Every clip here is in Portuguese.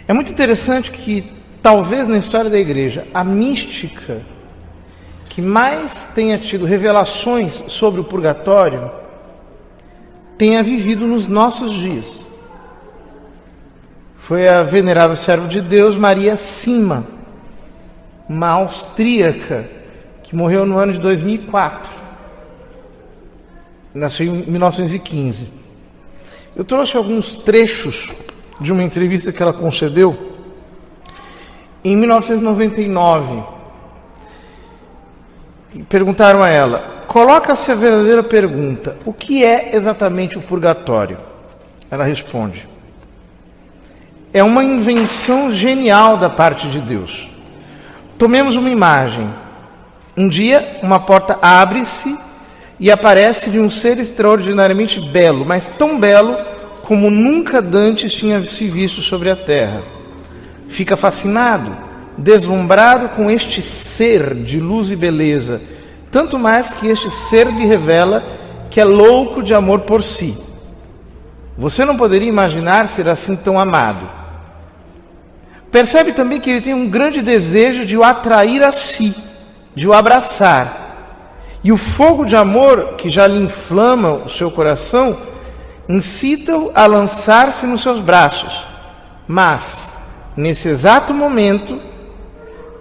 É muito interessante que, talvez na história da igreja, a mística que mais tenha tido revelações sobre o purgatório tenha vivido nos nossos dias. Foi a venerável serva de Deus, Maria Sima, uma austríaca que morreu no ano de 2004. Nasceu em 1915. Eu trouxe alguns trechos de uma entrevista que ela concedeu em 1999. Perguntaram a ela: coloca-se a verdadeira pergunta, o que é exatamente o purgatório? Ela responde: é uma invenção genial da parte de Deus. Tomemos uma imagem. Um dia, uma porta abre-se e aparece-lhe um ser extraordinariamente belo, mas tão belo como nunca dantes tinha se visto sobre a terra. Fica fascinado, deslumbrado com este ser de luz e beleza, tanto mais que este ser lhe revela que é louco de amor por si. Você não poderia imaginar ser assim tão amado. Percebe também que ele tem um grande desejo de o atrair a si, de o abraçar. E o fogo de amor que já lhe inflama o seu coração incita-o a lançar-se nos seus braços. Mas, nesse exato momento,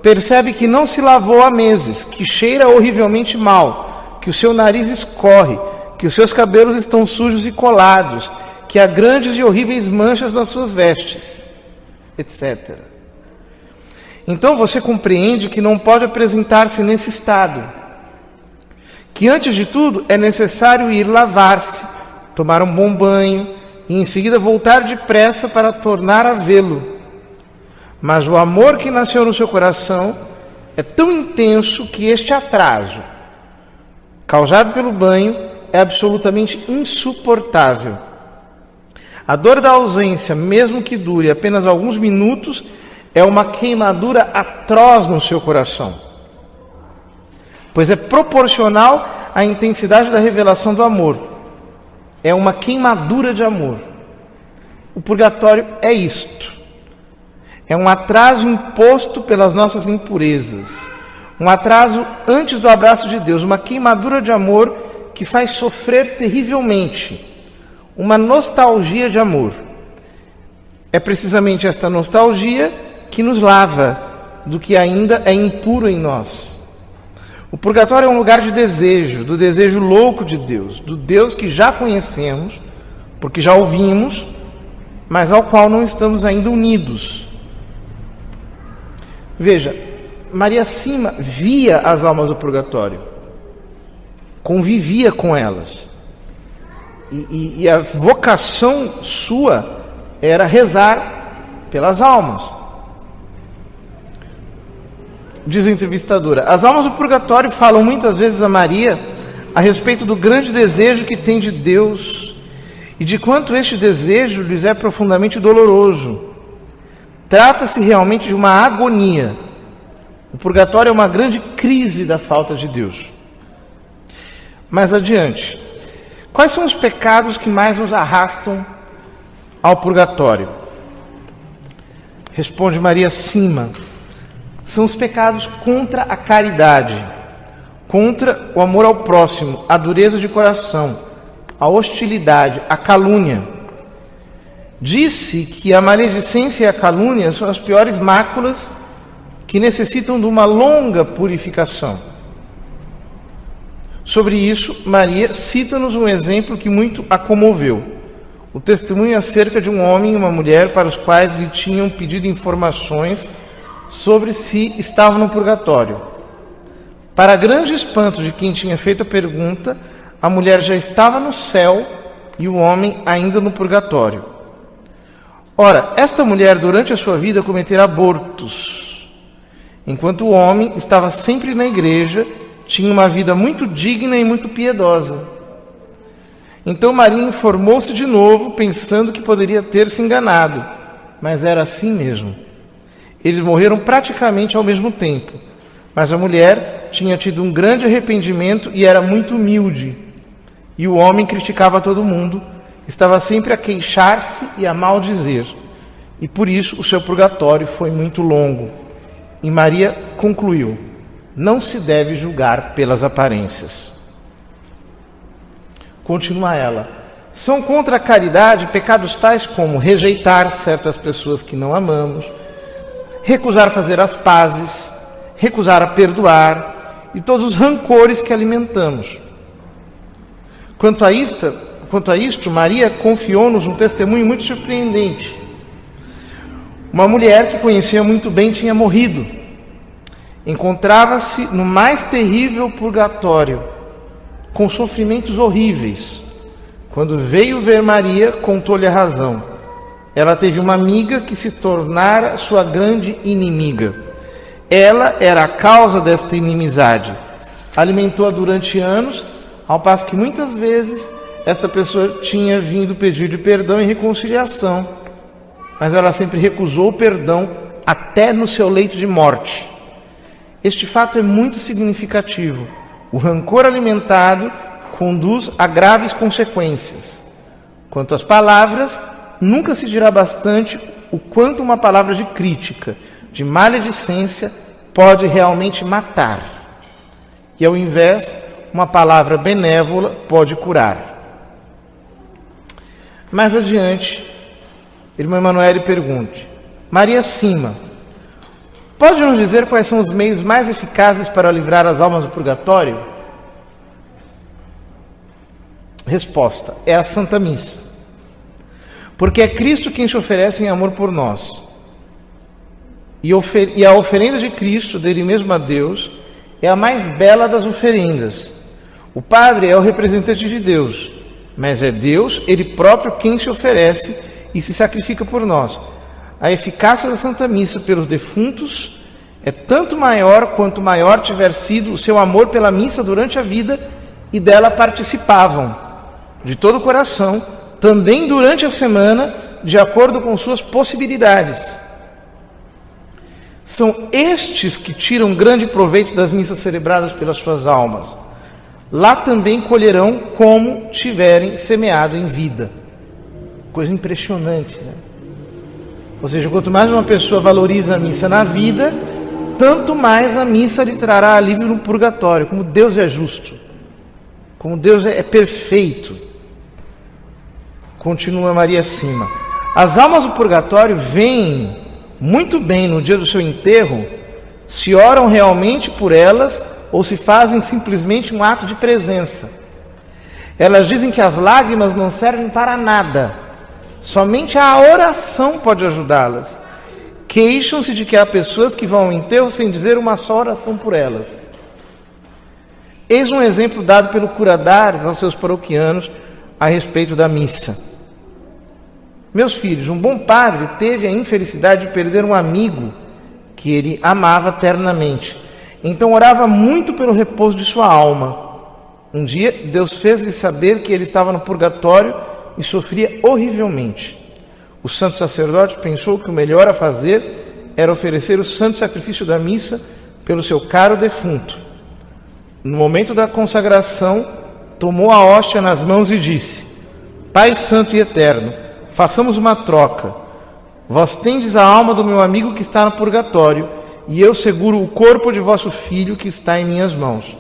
percebe que não se lavou há meses, que cheira horrivelmente mal, que o seu nariz escorre, que os seus cabelos estão sujos e colados, que há grandes e horríveis manchas nas suas vestes, etc. Então você compreende que não pode apresentar-se nesse estado, que antes de tudo é necessário ir lavar-se, tomar um bom banho e em seguida voltar depressa para tornar a vê-lo. Mas o amor que nasceu no seu coração é tão intenso que este atraso, causado pelo banho, é absolutamente insuportável. A dor da ausência, mesmo que dure apenas alguns minutos, é uma queimadura atroz no seu coração, pois é proporcional à intensidade da revelação do amor. É uma queimadura de amor. O purgatório é isto. É um atraso imposto pelas nossas impurezas. Um atraso antes do abraço de Deus. Uma queimadura de amor que faz sofrer terrivelmente. Uma nostalgia de amor. É precisamente esta nostalgia que nos lava do que ainda é impuro em nós. O purgatório é um lugar de desejo, do desejo louco de Deus, do Deus que já conhecemos, porque já ouvimos, mas ao qual não estamos ainda unidos. Veja, Maria Sima via as almas do purgatório, convivia com elas, e a vocação sua era rezar pelas almas. Diz a entrevistadora: as almas do purgatório falam muitas vezes a Maria a respeito do grande desejo que tem de Deus e de quanto este desejo lhes é profundamente doloroso. Trata-se realmente de uma agonia. O purgatório é uma grande crise da falta de Deus. Mais adiante, quais são os pecados que mais nos arrastam ao purgatório? Responde Maria Sima: são os pecados contra a caridade, contra o amor ao próximo, a dureza de coração, a hostilidade, a calúnia. Disse que a maledicência e a calúnia são as piores máculas que necessitam de uma longa purificação. Sobre isso, Maria cita-nos um exemplo que muito a comoveu. O testemunho acerca de um homem e uma mulher para os quais lhe tinham pedido informações sobre se estavam no purgatório. Para grande espanto de quem tinha feito a pergunta, a mulher já estava no céu e o homem ainda no purgatório. Ora, esta mulher durante a sua vida cometera abortos, enquanto o homem estava sempre na igreja, tinha uma vida muito digna e muito piedosa. Então Maria informou-se de novo, pensando que poderia ter se enganado, mas era assim mesmo. Eles morreram praticamente ao mesmo tempo, mas a mulher tinha tido um grande arrependimento e era muito humilde. E o homem criticava todo mundo, estava sempre a queixar-se e a maldizer. e por isso o seu purgatório foi muito longo. E Maria concluiu: não se deve julgar pelas aparências. Continua ela: são contra a caridade pecados tais como rejeitar certas pessoas que não amamos, recusar fazer as pazes, recusar a perdoar e todos os rancores que alimentamos. Quanto a isto, Maria confiou-nos um testemunho muito surpreendente. Uma mulher que conhecia muito bem tinha morrido. Encontrava-se no mais terrível purgatório, com sofrimentos horríveis. Quando veio ver Maria, contou-lhe a razão. Ela teve uma amiga que se tornara sua grande inimiga. Ela era a causa desta inimizade. Alimentou-a durante anos, ao passo que muitas vezes esta pessoa tinha vindo pedir-lhe perdão e reconciliação, mas ela sempre recusou o perdão até no seu leito de morte. Este fato é muito significativo. O rancor alimentado conduz a graves consequências. Quanto às palavras, nunca se dirá bastante o quanto uma palavra de crítica, de maledicência, pode realmente matar. E ao invés, uma palavra benévola pode curar. Mais adiante, irmã Emanuele pergunta: Maria Sima, pode nos dizer quais são os meios mais eficazes para livrar as almas do purgatório? Resposta: é a Santa Missa. Porque é Cristo quem se oferece em amor por nós. E a oferenda de Cristo, dele mesmo a Deus, é a mais bela das oferendas. O Padre é o representante de Deus, mas é Deus, Ele próprio, quem se oferece e se sacrifica por nós. A eficácia da Santa Missa pelos defuntos é tanto maior quanto maior tiver sido o seu amor pela missa durante a vida e dela participavam, de todo o coração, também durante a semana, de acordo com suas possibilidades. São estes que tiram grande proveito das missas celebradas pelas suas almas. Lá também colherão como tiverem semeado em vida. Coisa impressionante, né? Ou seja, quanto mais uma pessoa valoriza a missa na vida, tanto mais a missa lhe trará alívio no purgatório. Como Deus é justo, como Deus é perfeito. Continua Maria Sima: as almas do purgatório veem muito bem no dia do seu enterro se oram realmente por elas ou se fazem simplesmente um ato de presença. Elas dizem que as lágrimas não servem para nada, somente a oração pode ajudá-las. Queixam-se de que há pessoas que vão ao enterro sem dizer uma só oração por elas. Eis um exemplo dado pelo cura d'Ars aos seus paroquianos a respeito da missa. Meus filhos, um bom padre teve a infelicidade de perder um amigo que ele amava ternamente. Então orava muito pelo repouso de sua alma. Um dia, Deus fez-lhe saber que ele estava no purgatório e sofria horrivelmente. O santo sacerdote pensou que o melhor a fazer era oferecer o santo sacrifício da missa pelo seu caro defunto. No momento da consagração, tomou a hóstia nas mãos e disse: Pai santo e eterno, façamos uma troca. Vós tendes a alma do meu amigo que está no purgatório, e eu seguro o corpo de vosso filho que está em minhas mãos.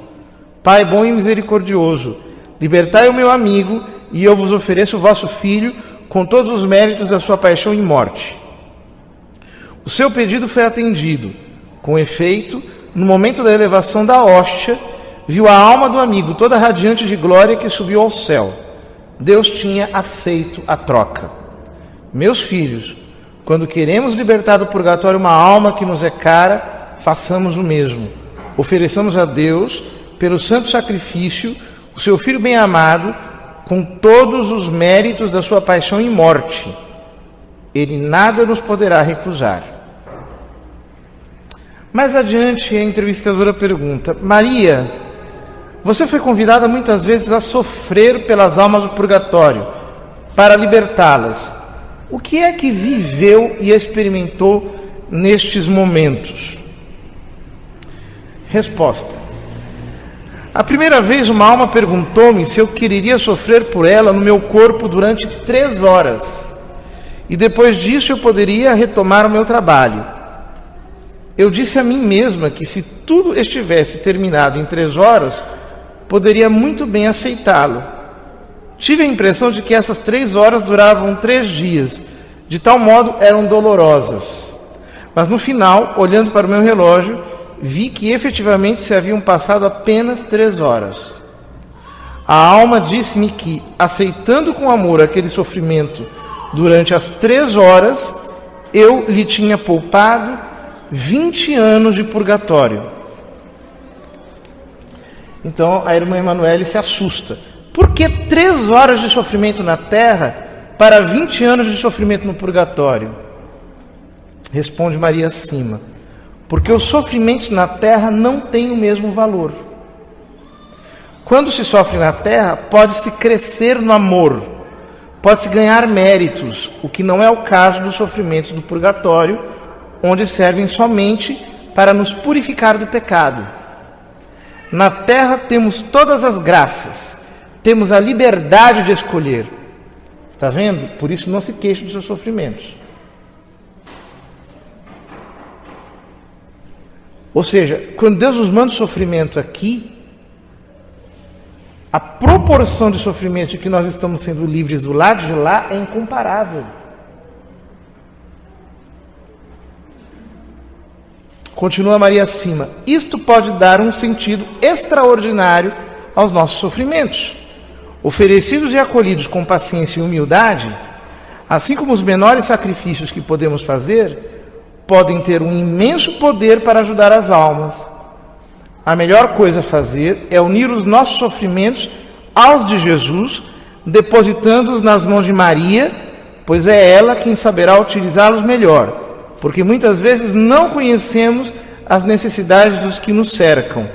Pai bom e misericordioso, libertai o meu amigo, e eu vos ofereço o vosso filho com todos os méritos da sua paixão e morte. O seu pedido foi atendido. Com efeito, no momento da elevação da hóstia, viu a alma do amigo toda radiante de glória que subiu ao céu. Deus tinha aceito a troca. Meus filhos, quando queremos libertar do purgatório uma alma que nos é cara, façamos o mesmo. Ofereçamos a Deus, pelo santo sacrifício, o seu Filho bem-amado, com todos os méritos da sua paixão e morte. Ele nada nos poderá recusar. Mais adiante, a entrevistadora pergunta: Maria, você foi convidada muitas vezes a sofrer pelas almas do purgatório, para libertá-las. O que é que viveu e experimentou nestes momentos? Resposta: a primeira vez uma alma perguntou-me se eu quereria sofrer por ela no meu corpo durante 3 horas. e depois disso eu poderia retomar o meu trabalho. Eu disse a mim mesma que se tudo estivesse terminado em 3 horas, poderia muito bem aceitá-lo. Tive a impressão de que essas 3 horas duravam 3 dias, de tal modo eram dolorosas. Mas no final, olhando para o meu relógio, vi que efetivamente se haviam passado apenas 3 horas. A alma disse-me que, aceitando com amor aquele sofrimento durante as 3 horas, eu lhe tinha poupado 20 anos de purgatório. Então a irmã Emanuele se assusta. Por que 3 horas de sofrimento na terra para 20 anos de sofrimento no purgatório? Responde Maria Sima: porque os sofrimentos na terra não têm o mesmo valor. Quando se sofre na terra, pode-se crescer no amor, pode-se ganhar méritos, o que não é o caso dos sofrimentos do purgatório, onde servem somente para nos purificar do pecado. Na terra temos todas as graças, temos a liberdade de escolher. Está vendo? Por isso não se queixe dos seus sofrimentos. Ou seja, quando Deus nos manda o sofrimento aqui, a proporção de sofrimento de que nós estamos sendo livres do lado de lá é incomparável. Continua Maria Sima: isto pode dar um sentido extraordinário aos nossos sofrimentos. Oferecidos e acolhidos com paciência e humildade, assim como os menores sacrifícios que podemos fazer, podem ter um imenso poder para ajudar as almas. A melhor coisa a fazer é unir os nossos sofrimentos aos de Jesus, depositando-os nas mãos de Maria, pois é ela quem saberá utilizá-los melhor, porque muitas vezes não conhecemos as necessidades dos que nos cercam.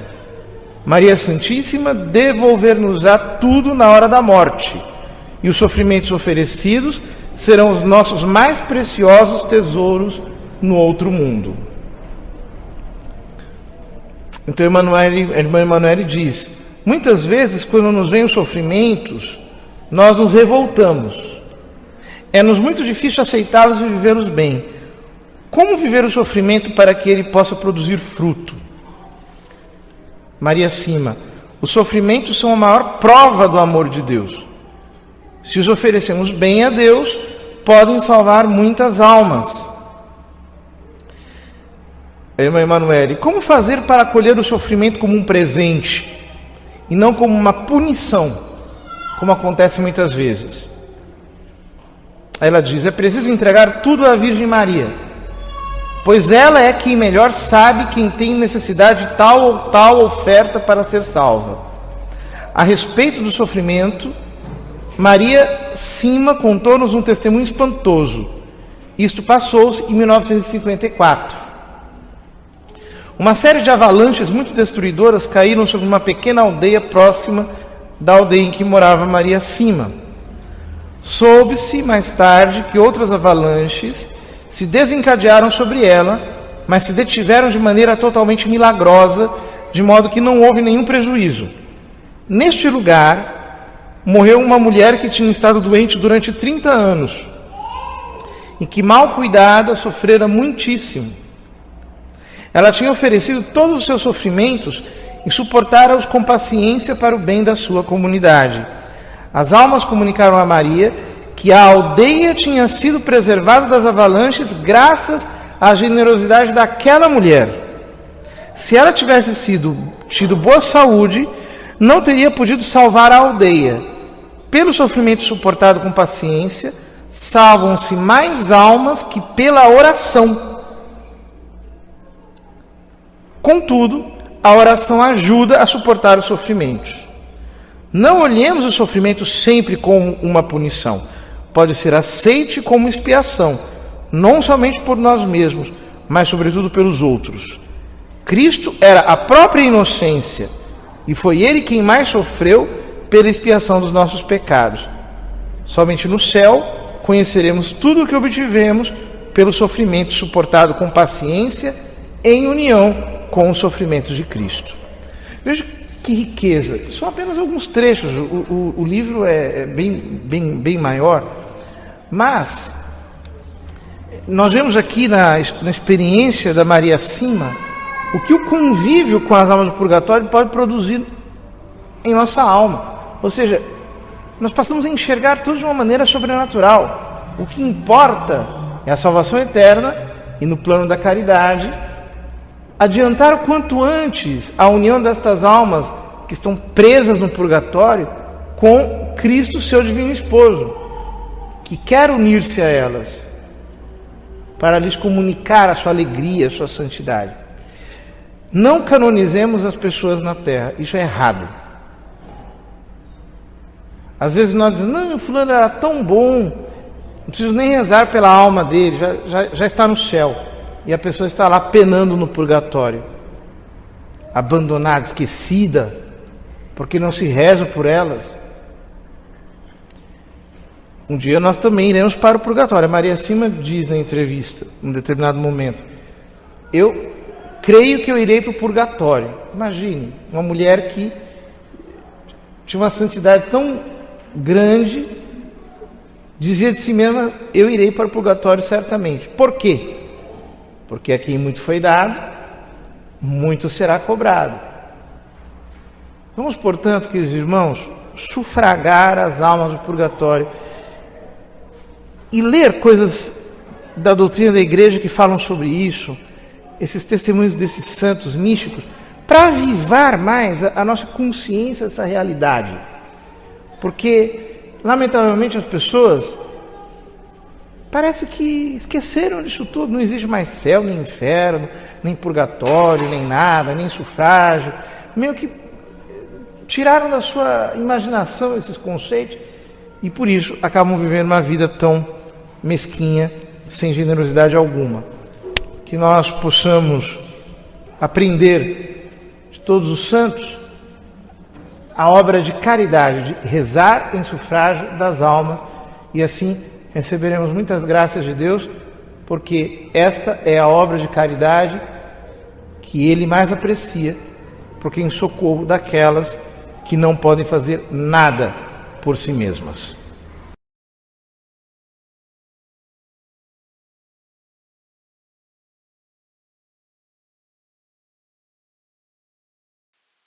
Maria Santíssima devolver-nos-á tudo na hora da morte, e os sofrimentos oferecidos serão os nossos mais preciosos tesouros no outro mundo. Então a irmã Emanuele diz: muitas vezes quando nos vêm os sofrimentos, nós nos revoltamos. É-nos muito difícil aceitá-los e vivê-los bem. Como viver o sofrimento para que ele possa produzir fruto? Maria Sima: os sofrimentos são a maior prova do amor de Deus. Se os oferecemos bem a Deus, podem salvar muitas almas. Irmã Emanuele: como fazer para acolher o sofrimento como um presente e não como uma punição, como acontece muitas vezes? Ela diz: é preciso entregar tudo à Virgem Maria, pois ela é quem melhor sabe quem tem necessidade de tal ou tal oferta para ser salva. A respeito do sofrimento, Maria Sima contou-nos um testemunho espantoso. Isto passou-se em 1954. Uma série de avalanches muito destruidoras caíram sobre uma pequena aldeia próxima da aldeia em que morava Maria Sima. Soube-se mais tarde que outras avalanches se desencadearam sobre ela, mas se detiveram de maneira totalmente milagrosa, de modo que não houve nenhum prejuízo. Neste lugar, morreu uma mulher que tinha estado doente durante 30 anos e que, mal cuidada, sofrera muitíssimo. Ela tinha oferecido todos os seus sofrimentos e suportara-os com paciência para o bem da sua comunidade. As almas comunicaram a Maria que a aldeia tinha sido preservada das avalanches graças à generosidade daquela mulher. Se ela tivesse tido boa saúde, não teria podido salvar a aldeia. Pelo sofrimento suportado com paciência, salvam-se mais almas que pela oração. Contudo, a oração ajuda a suportar os sofrimentos. Não olhemos o sofrimento sempre como uma punição. Pode ser aceite como expiação, não somente por nós mesmos, mas sobretudo pelos outros. Cristo era a própria inocência, e foi Ele quem mais sofreu pela expiação dos nossos pecados. Somente no céu conheceremos tudo o que obtivemos pelo sofrimento suportado com paciência, em união com os sofrimentos de Cristo. Veja que riqueza. São apenas alguns trechos. O livro é bem maior, mas nós vemos aqui na experiência da Maria Sima o que o convívio com as almas do purgatório pode produzir em nossa alma. Ou seja, nós passamos a enxergar tudo de uma maneira sobrenatural. O que importa é a salvação eterna e, no plano da caridade, adiantar o quanto antes a união destas almas que estão presas no purgatório com Cristo, seu divino esposo, que quer unir-se a elas para lhes comunicar a sua alegria, a sua santidade. Não canonizemos as pessoas na terra, isso é errado. Às vezes nós dizemos, não, fulano era tão bom, não preciso nem rezar pela alma dele, já está no céu. E a pessoa está lá penando no purgatório, abandonada, esquecida, porque não se reza por elas. Um dia nós também iremos para o purgatório. A Maria Sima diz na entrevista, em determinado momento, eu creio que eu irei para o purgatório. Imagine, uma mulher que tinha uma santidade tão grande, dizia de si mesma, eu irei para o purgatório certamente. Por quê? Porque a quem muito foi dado, muito será cobrado. Vamos, portanto, queridos irmãos, sufragar as almas do purgatório e ler coisas da doutrina da igreja que falam sobre isso, esses testemunhos desses santos místicos, para avivar mais a nossa consciência dessa realidade. Porque, lamentavelmente, as pessoas parece que esqueceram disso tudo. Não existe mais céu, nem inferno, nem purgatório, nem nada, nem sufrágio. Meio que tiraram da sua imaginação esses conceitos e, por isso, acabam vivendo uma vida tão mesquinha, sem generosidade alguma. Que nós possamos aprender de todos os santos a obra de caridade, de rezar em sufrágio das almas, e assim receberemos muitas graças de Deus, porque esta é a obra de caridade que Ele mais aprecia, porque em socorro daquelas que não podem fazer nada por si mesmas.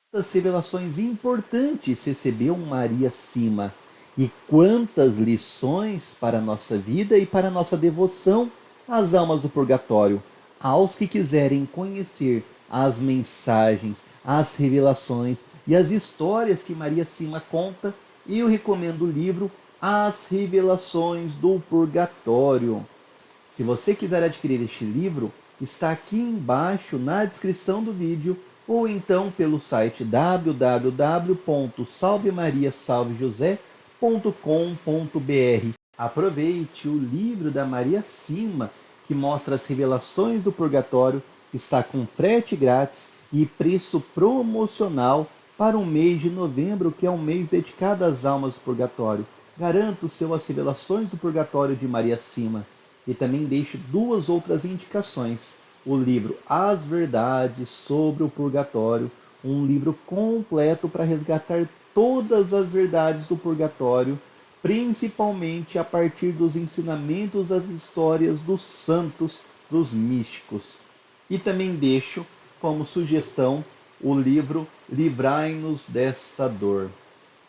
Quantas revelações importantes recebeu Maria Sima e quantas lições para a nossa vida e para a nossa devoção às almas do purgatório. Aos que quiserem conhecer as mensagens, as revelações e as histórias que Maria Sima conta, eu recomendo o livro As Revelações do Purgatório. Se você quiser adquirir este livro, está aqui embaixo na descrição do vídeo, ou então pelo site www.salvemariasalvejosé.com.br. Aproveite o livro da Maria Sima, que mostra as revelações do purgatório, está com frete grátis e preço promocional para o mês de novembro, que é um mês dedicado às almas do purgatório. Garanto o seu As Revelações do Purgatório de Maria Sima. E também deixo duas outras indicações. O livro As Verdades sobre o Purgatório, um livro completo para resgatar todas as verdades do purgatório, principalmente a partir dos ensinamentos das histórias dos santos, dos místicos. E também deixo como sugestão o livro Livrai-nos desta Dor,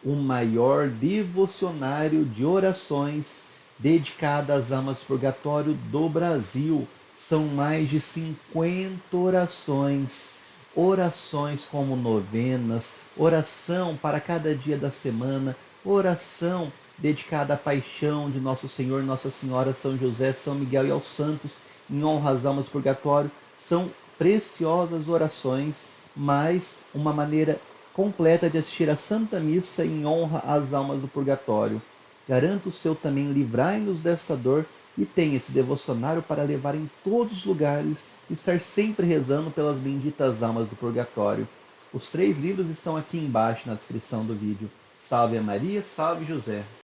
o maior devocionário de orações dedicado às almas do purgatório do Brasil. São mais de 50 orações, orações como novenas, oração para cada dia da semana, oração dedicada à paixão de Nosso Senhor, Nossa Senhora, São José, São Miguel e aos santos, em honra às almas do purgatório. São preciosas orações, mas uma maneira completa de assistir a Santa Missa em honra às almas do purgatório. Garanto o seu também Livrai-nos dessa Dor, e tem esse devocionário para levar em todos os lugares e estar sempre rezando pelas benditas almas do purgatório. Os 3 livros estão aqui embaixo na descrição do vídeo. Salve a Maria, salve José.